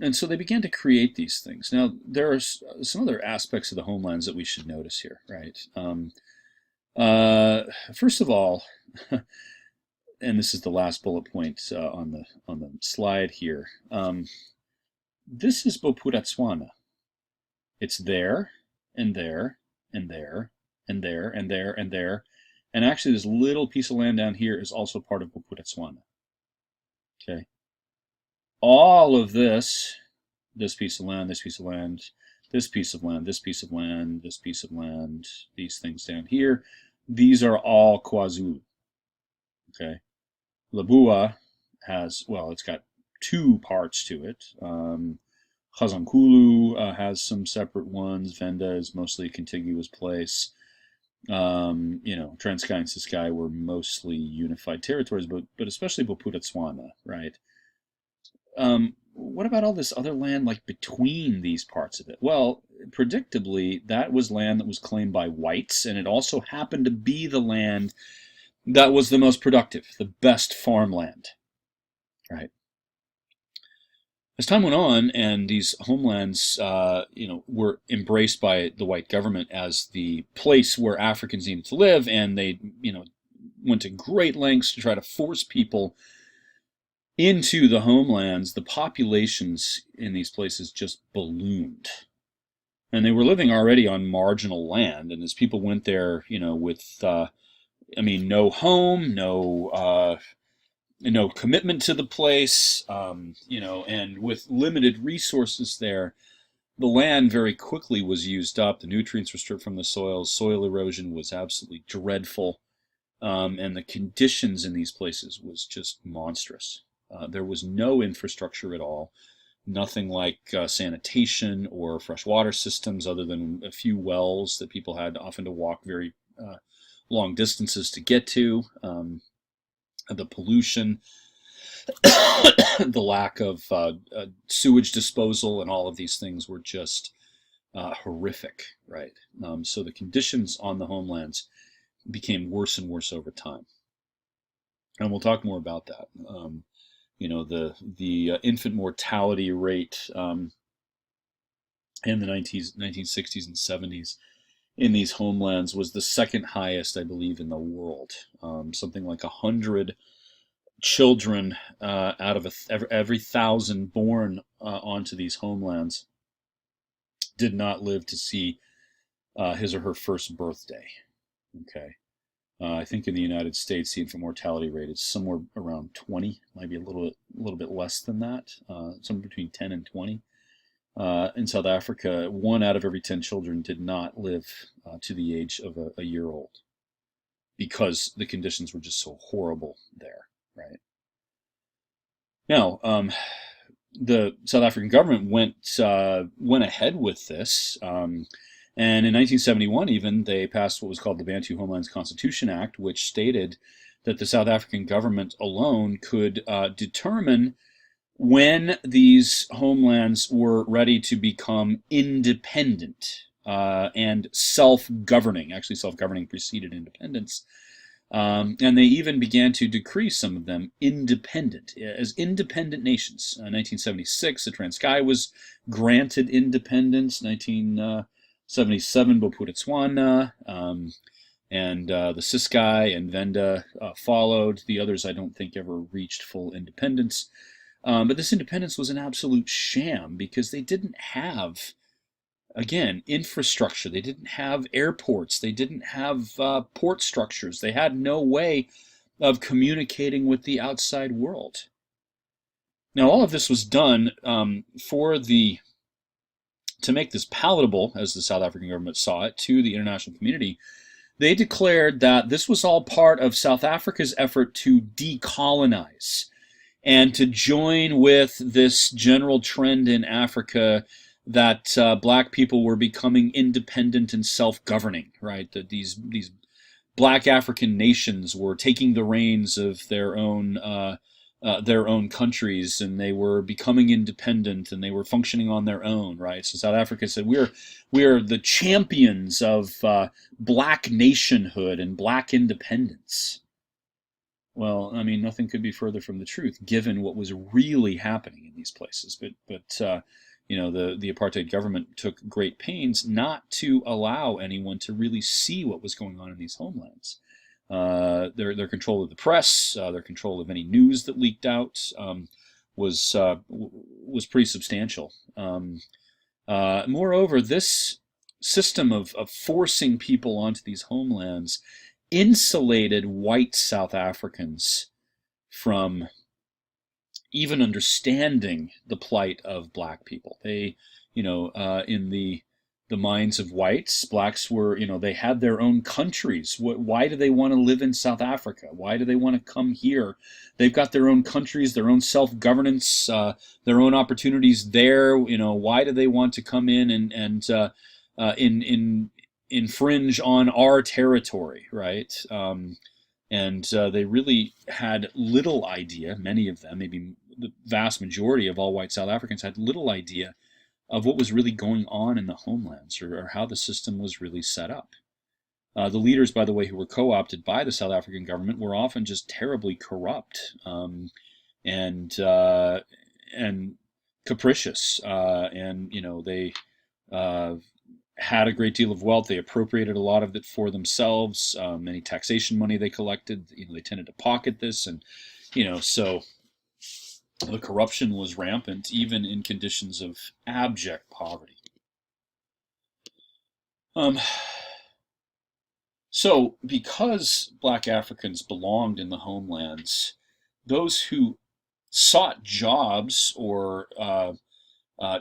and so they began to create these things. Now, there are some other aspects of the homelands that we should notice here, right? Uh, First of all, and this is the last bullet point on the slide here. This is Bophuthatswana. It's there, and there, and there, and there, and there, and there. And actually, this little piece of land down here is also part of Bophuthatswana. Okay. All of this piece of land, this piece of land, this piece of land, this piece of land, this piece of land, these things down here, these are all KwaZulu. Okay. Labua has, well, it's got two parts to it. Gazankulu has some separate ones. Venda is mostly a contiguous place. Transkei and Ciskei were mostly unified territories, but especially Bophuthatswana, right? What about all this other land like between these parts of it? Well, predictably, that was land that was claimed by whites, and it also happened to be the land that was the most productive, the best farmland, right? As time went on, and these homelands, were embraced by the white government as the place where Africans needed to live, and they, went to great lengths to try to force people into the homelands, the populations in these places just ballooned. And they were living already on marginal land, and as people went there, with, no home, no commitment to the place, and with limited resources there, the land very quickly was used up. The nutrients were stripped from the soils. Soil erosion was absolutely dreadful, and the conditions in these places was just monstrous. There was no infrastructure at all, nothing like sanitation or fresh water systems other than a few wells that people had often to walk very long distances to get to. The pollution, the lack of sewage disposal, and all of these things were just horrific, right? So the conditions on the homelands became worse and worse over time. And we'll talk more about that. The infant mortality rate in the 1960s and 70s in these homelands was the second highest, I believe, in the world. Something like 100 children out of every 1,000 born onto these homelands did not live to see his or her first birthday. Okay. I think in the United States, the infant mortality rate is somewhere around 20, maybe a little bit less than that, somewhere between 10 and 20. In South Africa, 1 out of every 10 children did not live to the age of a year old because the conditions were just so horrible there, right? Now, the South African government went ahead with this, and in 1971 even, they passed what was called the Bantu Homelands Constitution Act, which stated that the South African government alone could determine when these homelands were ready to become independent and self-governing. Actually, self-governing preceded independence. And they even began to decree some of them independent, as independent nations. 1976, the Transkei was granted independence. 1977, Bophuthatswana, and the Ciskei and Venda followed. The others, I don't think, ever reached full independence. But this independence was an absolute sham because they didn't have, again, infrastructure. They didn't have airports. They didn't have port structures. They had no way of communicating with the outside world. Now, all of this was done to make this palatable, as the South African government saw it, to the international community. They declared that this was all part of South Africa's effort to decolonize and to join with this general trend in Africa that black people were becoming independent and self-governing, right? That these black African nations were taking the reins of their own countries, and they were becoming independent, and they were functioning on their own, right? So South Africa said, we are the champions of black nationhood and black independence. Well, I mean, nothing could be further from the truth, given what was really happening in these places. But the apartheid government took great pains not to allow anyone to really see what was going on in these homelands. Their control of the press, their control of any news that leaked out, was pretty substantial. Moreover, this system of forcing people onto these homelands insulated white South Africans from even understanding the plight of black people. They, in the minds of whites, blacks were, they had their own countries. Why do they want to live in South Africa? Why do they want to come here? They've got their own countries, their own self-governance, their own opportunities there. Why do they want to come in and infringe on our territory, right? And they really had little idea, many of them, maybe the vast majority of all white South Africans had little idea of what was really going on in the homelands, or how the system was really set up. The leaders, by the way, who were co-opted by the South African government were often just terribly corrupt, and capricious, and they had a great deal of wealth. They appropriated a lot of it for themselves. Any taxation money they collected, they tended to pocket this, and so the corruption was rampant, even in conditions of abject poverty. So, because black Africans belonged in the homelands, those who sought jobs or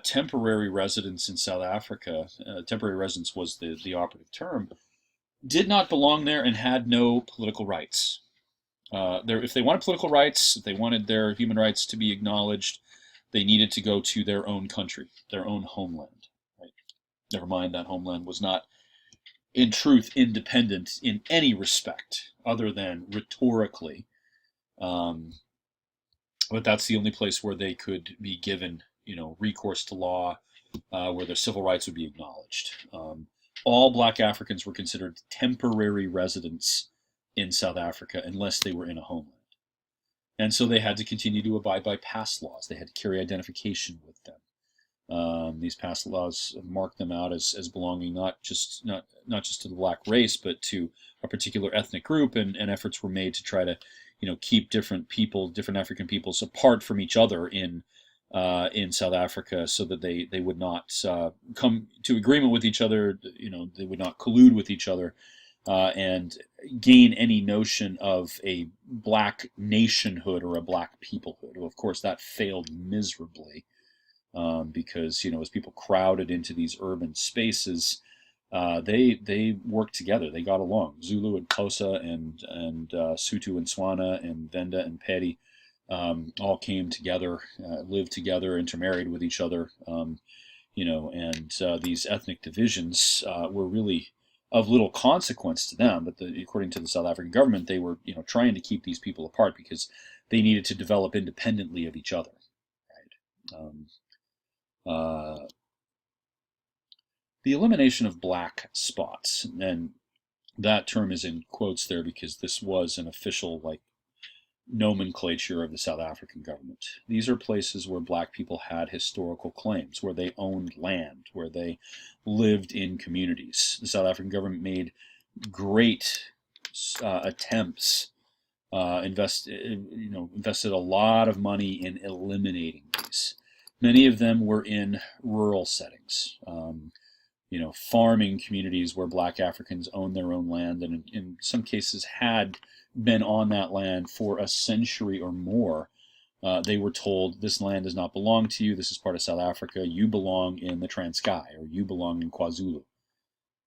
temporary residence in South Africa, temporary residence was the operative term, did not belong there and had no political rights. If they wanted political rights, if they wanted their human rights to be acknowledged, they needed to go to their own country, their own homeland. Right? Never mind, that homeland was not, in truth, independent in any respect, other than rhetorically. But that's the only place where they could be given, recourse to law, where their civil rights would be acknowledged. All black Africans were considered temporary residents in South Africa unless they were in a homeland. And so they had to continue to abide by past laws. They had to carry identification with them. These past laws marked them out as belonging not just to the black race, but to a particular ethnic group, and efforts were made to try to keep different African peoples apart from each other in South Africa, so that they would not come to agreement with each other. They would not collude with each other, and gain any notion of a black nationhood or a black peoplehood. Well, of course, that failed miserably, because as people crowded into these urban spaces, they worked together. They got along. Zulu and Xhosa and Sotho and Tswana and Venda and Pedi all came together, lived together, intermarried with each other. And these ethnic divisions were really of little consequence to them, but according to the South African government, they were trying to keep these people apart because they needed to develop independently of each other. Right? The elimination of black spots, and that term is in quotes there because this was an official nomenclature of the South African government. These are places where black people had historical claims, where they owned land, where they lived in communities. The South African government made great attempts, invested a lot of money in eliminating these. Many of them were in rural settings, farming communities where black Africans owned their own land, and in some cases had been on that land for a century or more. They were told, this land does not belong to you, this is part of South Africa, you belong in the Transkei, or you belong in KwaZulu,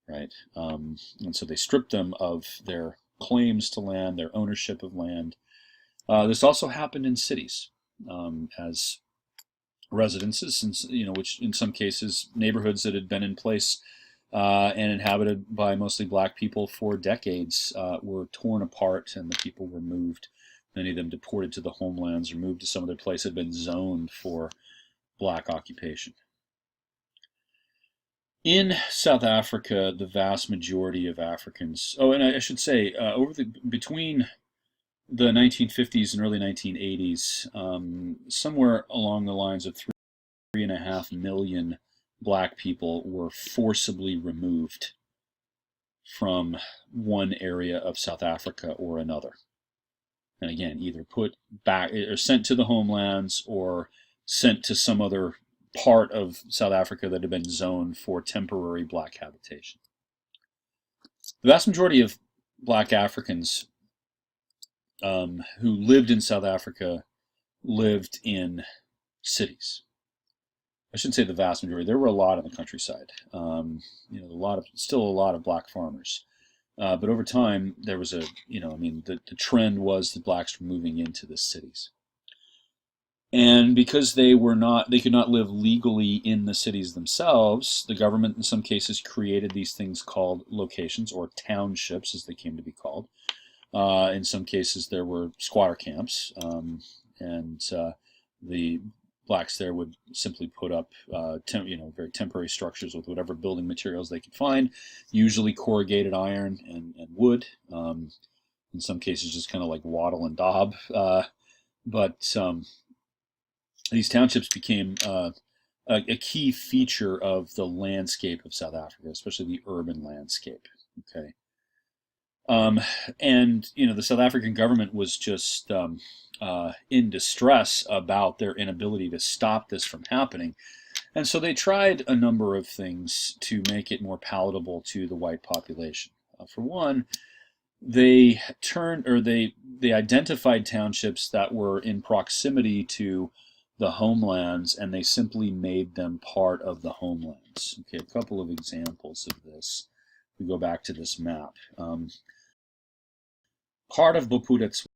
right? And so they stripped them of their claims to land, their ownership of land. This also happened in cities, as residences, which in some cases, neighborhoods that had been in place and inhabited by mostly black people for decades were torn apart, and the people were moved, many of them deported to the homelands or moved to some other place that had been zoned for black occupation. In South Africa, the vast majority of Africans, and I should say, between the 1950s and early 1980s, somewhere along the lines of 3.5 million black people were forcibly removed from one area of South Africa or another. And again, either put back or sent to the homelands or sent to some other part of South Africa that had been zoned for temporary black habitation. The vast majority of black Africans who lived in South Africa lived in cities. I shouldn't say the vast majority. There were a lot in the countryside. Still a lot of black farmers. But over time, there was the trend was that blacks were moving into the cities. And because they could not live legally in the cities themselves, the government in some cases created these things called locations, or townships as they came to be called. In some cases there were squatter camps, and the blacks there would simply put up very temporary structures with whatever building materials they could find, usually corrugated iron and wood, in some cases just kind of like wattle and daub. But these townships became a key feature of the landscape of South Africa, especially the urban landscape. Okay. And the South African government was just in distress about their inability to stop this from happening, and so they tried a number of things to make it more palatable to the white population. For one, they identified townships that were in proximity to the homelands, and they simply made them part of the homelands. Okay, a couple of examples of this. We go back to this map. Part of Bophuthatswana